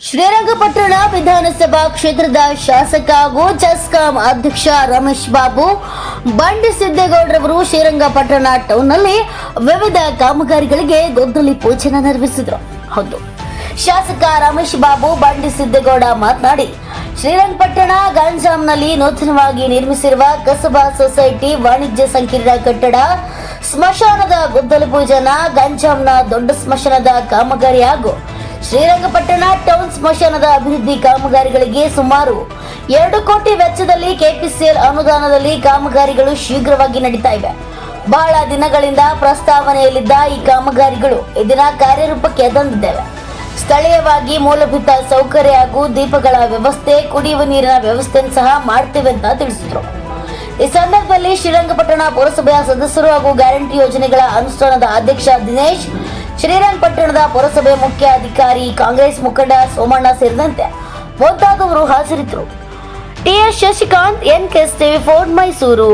ಶ್ರೀರಂಗಪಟ್ಟಣ ವಿಧಾನಸಭಾ ಕ್ಷೇತ್ರದ ಶಾಸಕ ಹಾಗೂ ಚೆಸ್ಕಾಂ ಅಧ್ಯಕ್ಷ ರಮೇಶ್ ಬಾಬು ಬಂಡಿ ಸಿದ್ದೇಗೌಡರವರು ಶ್ರೀರಂಗಪಟ್ಟಣ ಟೌನ್ನಲ್ಲಿ ವಿವಿಧ ಕಾಮಗಾರಿಗಳಿಗೆ ಗೊದ್ದಲಿ ಪೂಜೆ ನೆರವೇರಿಸಿದರು. ಹೌದು, ಶಾಸಕ ರಮೇಶ್ ಬಾಬು ಬಂಡಿ ಸಿದ್ದೇಗೌಡ ಮಾತನಾಡಿ, ಶ್ರೀರಂಗಪಟ್ಟಣ ಗಂಜಾಂನಲ್ಲಿ ನೂತನವಾಗಿ ನಿರ್ಮಿಸಿರುವ ಕಸಬಾ ಸೊಸೈಟಿ ವಾಣಿಜ್ಯ ಸಂಕೀರ್ಣ ಕಟ್ಟಡ, ಸ್ಮಶಾನದ ಗೊದ್ದಲಿ ಪೂಜನ, ಗಂಜಾಂನ ದೊಡ್ಡ ಸ್ಮಶಾನದ ಕಾಮಗಾರಿ ಹಾಗೂ ಶ್ರೀರಂಗಪಟ್ಟಣ ಟೌನ್ ಸ್ಮಶಾನದ ಅಭಿವೃದ್ಧಿ ಕಾಮಗಾರಿಗಳಿಗೆ ಸುಮಾರು 2 ಕೋಟಿ ವೆಚ್ಚದಲ್ಲಿ ಕೆಪಿಸಿಎಲ್ ಅನುದಾನದಲ್ಲಿ ಕಾಮಗಾರಿಗಳು ಶೀಘ್ರವಾಗಿ ನಡೀತಾ ಇವೆ. ಬಹಳ ದಿನಗಳಿಂದ ಪ್ರಸ್ತಾವನೆಯಲ್ಲಿದ್ದ ಈ ಕಾಮಗಾರಿಗಳು ಇದರ ಕಾರ್ಯರೂಪಕ್ಕೆ ತಂದಿದ್ದೇವೆ. ಸ್ಥಳೀಯವಾಗಿ ಮೂಲಭೂತ ಸೌಕರ್ಯ ಹಾಗೂ ದೀಪಗಳ ವ್ಯವಸ್ಥೆ, ಕುಡಿಯುವ ನೀರಿನ ವ್ಯವಸ್ಥೆಯನ್ನು ಸಹ ಮಾಡ್ತೇವೆ ಅಂತ ತಿಳಿಸಿದರು. ಈ ಸಂದರ್ಭದಲ್ಲಿ ಶ್ರೀರಂಗಪಟ್ಟಣ ಪುರಸಭೆಯ ಸದಸ್ಯರು ಹಾಗೂ ಗ್ಯಾರಂಟಿ ಯೋಜನೆಗಳ ಅನುಷ್ಠಾನದ ಅಧ್ಯಕ್ಷ ದಿನೇಶ್, ಶ್ರೀರಂಗಪಟ್ಟಣದ ಪುರಸಭೆ ಮುಖ್ಯ ಅಧಿಕಾರಿ, ಕಾಂಗ್ರೆಸ್ ಮುಖಂಡ ಸೋಮಣ್ಣ ಸೇರಿದಂತೆ ಮುಂತಾದವರು ಹಾಜರಿದ್ದರು. TS Shashikanth, NKS TV4 Mysuru.